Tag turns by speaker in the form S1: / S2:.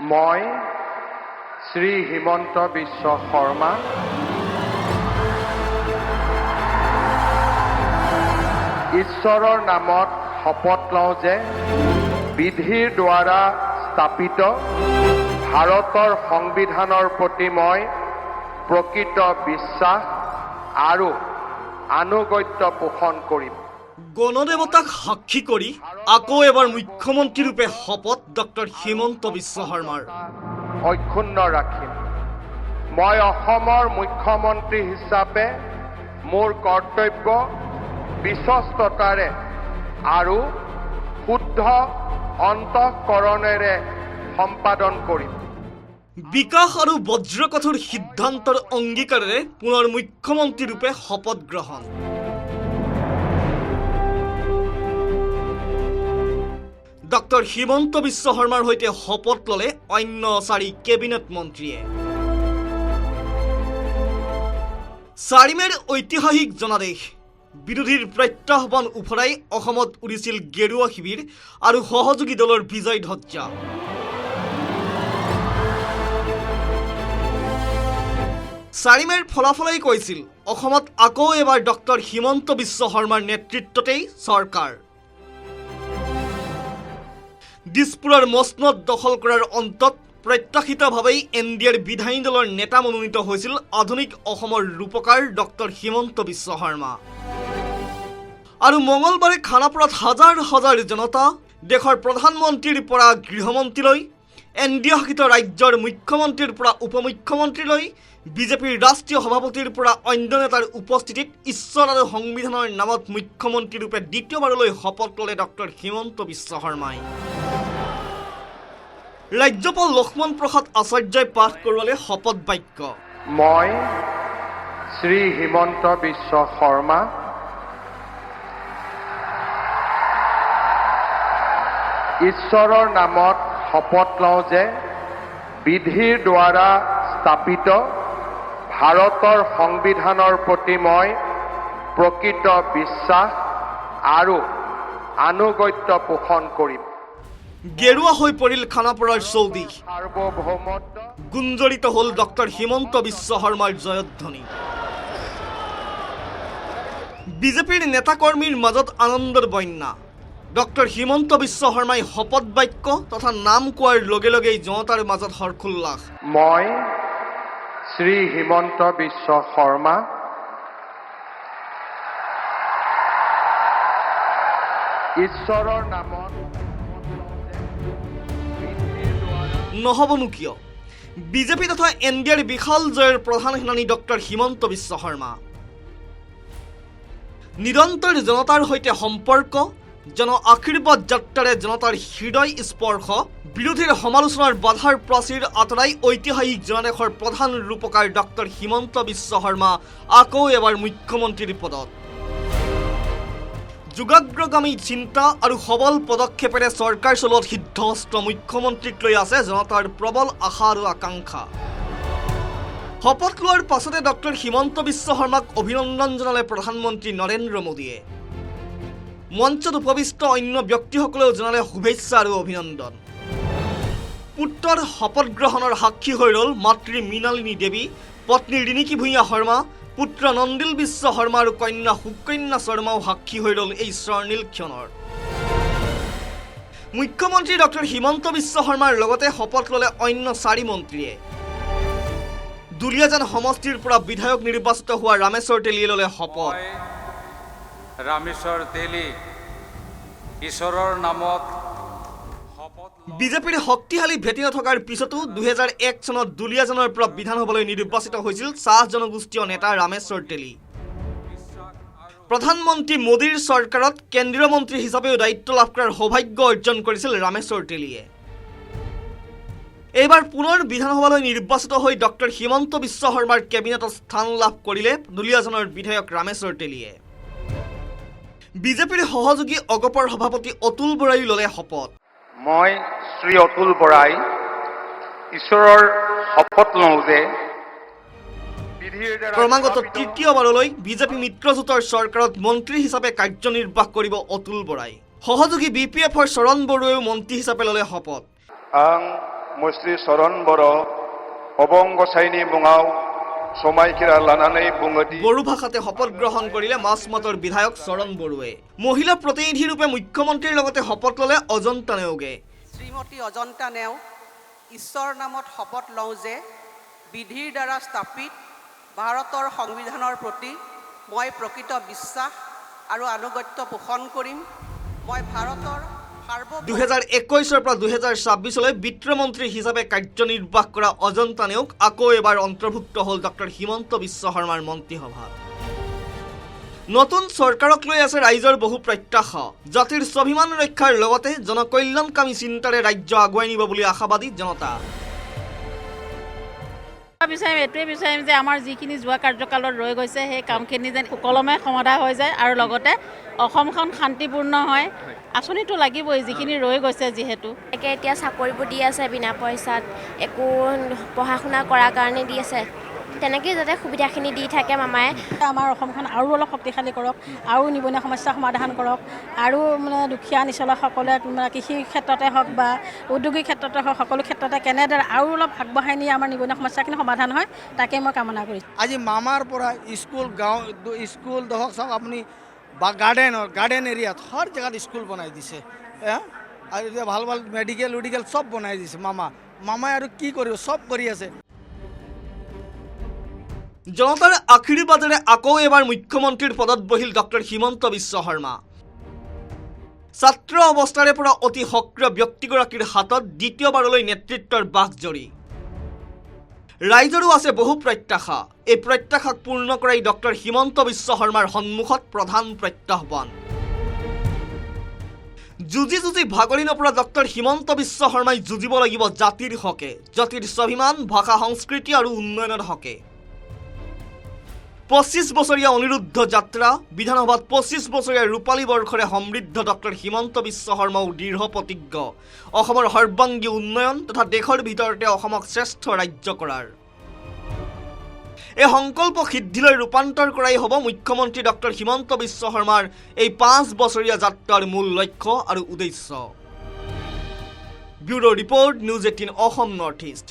S1: মই শ্ৰী হিমন্ত বিশ্ব শৰ্মা ঈশ্বৰৰ নামত শপত লওঁ যে বিধিৰ দ্বাৰা স্থাপিত ভাৰতৰ সংবিধানৰ প্ৰতি মই প্ৰকৃত বিশ্বাস আৰু আনুগত্য পোষণ কৰিম।
S2: গণদেৱতাক সাক্ষী কৰি আকৌ এবাৰ মুখ্যমন্ত্ৰী ৰূপে শপত ডক্টৰ হিমন্ত বিশ্ব শৰ্মাৰ।
S1: অক্ষুণ্ণ ৰাখিম। মই অসমৰ মুখ্যমন্ত্ৰী হিচাপে মোৰ কৰ্তব্য বিশ্বস্ততাৰে আৰু শুদ্ধ অন্তঃকৰণেৰে সম্পাদন কৰিম।
S2: বিকাশ আৰু বজ্ৰকঠোৰ সিদ্ধান্তৰ অংগীকাৰেৰে পুনৰ মুখ্যমন্ত্ৰী ৰূপে শপত গ্ৰহণ। ডক্টৰ হিমন্ত বিশ্ব শৰ্মাৰ সৈতে শপত ল'লে অন্য 4 কেবিনেট মন্ত্ৰীয়ে। 4 মেৰ ঐতিহাসিক জনাদেশ। বিৰোধীৰ প্ৰত্যাহ্বান উফৰাই অসমত উৰিছিল গেৰুৱা শিবিৰ আৰু সহযোগী দলৰ বিজয় ধ্বজা। 4 মেৰ ফলাফলেই কৈছিল অসমত আকৌ এবাৰ ডক্টৰ হিমন্ত বিশ্ব শৰ্মাৰ নেতৃত্বতেই চৰকাৰ। দিছপুৰৰ মসনদ দখল কৰাৰ অন্তত প্ৰত্যাশিতভাৱেই NDAৰ বিধায়িনী দলৰ নেতা মনোনীত হৈছিল আধুনিক অসমৰ ৰূপকাৰ ডক্টৰ হিমন্ত বিশ্ব শৰ্মা। আৰু মঙলবাৰে খানাপাৰাত হাজাৰ হাজাৰ জনতা দেশৰ প্ৰধানমন্ত্ৰীৰ পৰা গৃহমন্ত্ৰীলৈ, NDA শাসিত ৰাজ্যৰ মুখ্যমন্ত্ৰীৰ পৰা উপমুখ্যমন্ত্ৰীলৈ, বিজেপিৰ ৰাষ্ট্ৰীয় সভাপতিৰ পৰা অন্য নেতাৰ উপস্থিতিত ঈশ্বৰ আৰু সংবিধানৰ নামত মুখ্যমন্ত্ৰী ৰূপে দ্বিতীয়বাৰলৈ শপত ল'লে ডক্টৰ হিমন্ত বিশ্ব শৰ্মাই। ৰাজ্যপাল লক্ষ্মণ প্ৰসাদ আচাৰ্যই পাঠ কৰোৱালে শপত বাক্য।
S1: মই শ্ৰী হিমন্ত বিশ্ব শৰ্মা ঈশ্বৰৰ নামত শপত লওঁ যে বিধিৰ দ্বাৰা স্থাপিত ভাৰতৰ সংবিধানৰ প্ৰতি মই প্ৰকৃত বিশ্বাস আৰু আনুগত্য পোষণ কৰিম।
S2: গেৰুৱা হৈ পৰিল খানাপাৰাৰ চৌদি।
S1: সাৰ্বভৌমত্ব
S2: গুঞ্জৰিত হ'ল ডক্টৰ হিমন্ত বিশ্ব শৰ্মাৰ জয়ধ্বনি। বিজেপিৰ নেতাকৰ্মীৰ মাজত আনন্দৰ বন্যা। ডক্টৰ হিমন্ত বিশ্ব শৰ্মাই শপত বাক্য তথা নাম কোৱাৰ লগে লগেই জনতাৰ মাজত হৰ্ষোল্লাস।
S1: মই শ্ৰী হিমন্ত বিশ্ব শৰ্মা ঈশ্বৰৰ নামত
S2: নহবনো কিয়, বিজেপি তথা NDAৰ বিশাল জয়ৰ প্ৰধান সেনানী ডক্টৰ হিমন্ত বিশ্ব শৰ্মা। নিৰন্তৰ জনতাৰ সৈতে সম্পৰ্ক, জন আশীৰ্বাদ যাত্ৰাৰে জনতাৰ হৃদয় স্পৰ্শ, বিৰোধীৰ সমালোচনাৰ বাধাৰ প্ৰাচীৰ আঁতৰাই ঐতিহাসিক জনাদেশৰ প্ৰধান ৰূপকাৰ ডক্টৰ হিমন্ত বিশ্ব শৰ্মা আকৌ এবাৰ মুখ্যমন্ত্ৰীৰ পদত। যুগাগ্ৰগামী চিন্তা আৰু সবল পদক্ষেপেৰে চৰকাৰ চলোৱাত সিদ্ধহস্ত মুখ্যমন্ত্ৰীক লৈ আছে জনতাৰ প্ৰবল আশা আৰু আকাংক্ষা। শপত লোৱাৰ পাছতে ডক্টৰ হিমন্ত বিশ্ব শৰ্মাক অভিনন্দন জনালে প্ৰধানমন্ত্ৰী নৰেন্দ্ৰ মোদীয়ে। মঞ্চত উপবিষ্ট অন্য ব্যক্তিসকলেও জনালে শুভেচ্ছা আৰু অভিনন্দন। পুত্ৰৰ শপত গ্ৰহণৰ সাক্ষী হৈ ৰ'ল মাতৃ মৃণালিনী দেৱী, পত্নী ৰিণিকী ভূঞা শৰ্মা, পুত্ৰ নন্দিল বিশ্ব শৰ্মা আৰু কন্যা সুকন্যা শৰ্মাও সাক্ষী হৈ ৰ'ল এই স্বৰ্ণীল ক্ষণৰ। মুখ্যমন্ত্ৰী ডক্টৰ হিমন্ত বিশ্ব শৰ্মাৰ লগতে শপত ল'লে অন্য 4 মন্ত্ৰীয়ে। দুলীয়াজান সমষ্টিৰ পৰা বিধায়ক নিৰ্বাচিত হোৱা ৰামেশ্বৰ তেলীয়ে ল'লে শপত।
S3: ৰামেশ্বৰ তেলী ঈশ্বৰৰ নামত শপত।
S2: বিজেপিৰ শক্তিশালী ভেটি নথকাৰ পিছতো 2001 চনত দুলীয়াজানৰ পৰা বিধানসভালৈ নিৰ্বাচিত হৈছিল চাহ জনগোষ্ঠীয় নেতা ৰামেশ্বৰ তেলী। প্ৰধানমন্ত্ৰী মোদীৰ চৰকাৰত কেন্দ্ৰীয় মন্ত্ৰী হিচাপেও দায়িত্ব লাভ কৰাৰ সৌভাগ্য অৰ্জন কৰিছিল ৰামেশ্বৰ তেলীয়ে। এইবাৰ পুনৰ বিধানসভালৈ নিৰ্বাচিত হৈ ডক্টৰ হিমন্ত বিশ্ব শৰ্মাৰ কেবিনেটত স্থান লাভ কৰিলে দুলীয়াজানৰ বিধায়ক ৰামেশ্বৰ তেলীয়ে। বিজেপিৰ সহযোগী অগপৰ সভাপতি অতুল বৰাই ল'লে শপত।
S1: মই শ্ৰী অতুল বৰাই ঈশ্বৰৰ শপত লওঁ যে বিধিৰ দ্বাৰা
S2: ক্ৰমাগত তৃতীয়বাৰলৈ বিজেপি মিত্ৰজোঁটৰ চৰকাৰত মন্ত্ৰী হিচাপে কাৰ্যনিৰ্বাহ কৰিব অতুল বৰাই। সহযোগী BPFৰ চৰণ বৰুৱাইও মন্ত্ৰী হিচাপে ল'লে শপত।
S1: मुस्रि चरण बर' अबं गसाइनि मुङाव समायखिरा लानानै बुङोदि
S2: বড়ো ভাষাতে শপত গ্ৰহণ কৰিলে মাছমতৰ বিধায়ক চৰণ বড়োৱে মহিলা প্ৰতিনিধিৰূপে মুখ্যমন্ত্ৰীৰ লগতে শপত ল'লে অজন্তা নেওগে
S4: শ্ৰীমতী অজন্তা নেও ঈশ্বৰৰ নামত শপত লওঁ যে বিধিৰ দ্বাৰা স্থাপিত ভাৰতৰ সংবিধানৰ প্ৰতি মই প্ৰকৃত বিশ্বাস আৰু আনুগত্য পোষণ কৰিম মই ভাৰতৰ
S2: 2021 পৰা 2026 বিত্তমন্ত্ৰী হিচাপে কাৰ্যনিৰ্বাহ কৰা অজন্তা নেওগ আকৌ এবাৰ অন্তৰ্ভুক্ত হ'ল ডক্টৰ হিমন্ত বিশ্ব শৰ্মাৰ মন্ত্ৰীসভাত নতুন চৰকাৰক লৈ আছে ৰাইজৰ বহু প্ৰত্যাশা জাতিৰ স্বাভিমান ৰক্ষাৰ লগতে জনকল্যাণকামী চিন্তাৰে ৰাজ্য আগুৱাই নিব বুলি আশাবাদী জনতা
S5: বিচাৰিম এইটোৱে বিচাৰিম যে আমাৰ যিখিনি যোৱা কাৰ্যকালত ৰৈ গৈছে সেই কামখিনি যেন সুকলমে সমাধা হৈ যায় আৰু লগতে অসমখন শান্তিপূৰ্ণ হয় আঁচনিটো লাগিবই যিখিনি ৰৈ গৈছে যিহেতু
S6: এতিয়া চাকৰিবোৰ দি আছে বিনা পইচাত একো পঢ়া শুনা কৰাৰ কাৰণে দি আছে তেনেকৈ যাতে সুবিধাখিনি দি থাকে মামায়ে
S5: আমাৰ অসমখন আৰু অলপ শক্তিশালী কৰক আৰু নিবনুৱা সমস্যা সমাধান কৰক আৰু মানে দুখীয়া নিচলাসকলে কৃষি ক্ষেত্ৰতে হওক বা উদ্যোগিক ক্ষেত্ৰতে হওক সকলো ক্ষেত্ৰতে কেনেদৰে আৰু অলপ আগবঢ়াই নিয়ে আমাৰ নিবনুৱা সমস্যাখিনি সমাধান হয় তাকে মই কামনা কৰিছোঁ
S7: আজি মামাৰ পৰা স্কুল গাঁও স্কুল ধৰক চাওক আপুনি বা গাৰ্ডেন এৰিয়াত হৰ জেগাত স্কুল বনাই দিছে আৰু এতিয়া ভাল ভাল মেডিকেল চব বনাই দিছে মামাই আৰু কি কৰিব চব কৰি আছে
S2: জনতাৰ আশীৰ্বাদেৰে আকৌ এবাৰ মুখ্যমন্ত্ৰীৰ পদত বহিল ডক্টৰ হিমন্ত বিশ্ব শৰ্মা ছাত্ৰ অৱস্থাৰে পৰা অতি সক্ৰিয় ব্যক্তিগৰাকীৰ হাতত দ্বিতীয়বাৰলৈ নেতৃত্বৰ বাঘজৰী ৰাইজৰো আছে বহু প্ৰত্যাশা এই প্ৰত্যাশাক পূৰ্ণ কৰাই ডক্টৰ হিমন্ত বিশ্ব শৰ্মাৰ সন্মুখত প্ৰধান প্ৰত্যাহ্বান যুঁজি ভাগৰি নপৰা ডক্টৰ হিমন্ত বিশ্ব শৰ্মাই যুঁজিব লাগিব জাতিৰ হকে জাতিৰ স্বাভিমান ভাষা সংস্কৃতি আৰু উন্নয়নৰ হকে 25 বছৰীয়া অনিৰুদ্ধ যাত্ৰা বিধানসভাত 25 বছৰীয়া ৰূপালী বৰ্ষৰে সমৃদ্ধ ডক্টৰ হিমন্ত বিশ্ব শৰ্মাও দৃঢ় প্ৰতিজ্ঞ অসমৰ সৰ্বাংগী উন্নয়ন তথা দেশৰ ভিতৰতে অসমক শ্ৰেষ্ঠ ৰাজ্য কৰাৰ এই সংকল্প সিদ্ধিলৈ ৰূপান্তৰ কৰাই হ'ব মুখ্যমন্ত্ৰী ডক্টৰ হিমন্ত বিশ্ব শৰ্মাৰ এই 5 বছৰীয়া যাত্ৰাৰ মূল লক্ষ্য আৰু উদ্দেশ্য bureau report news 18 Assam north east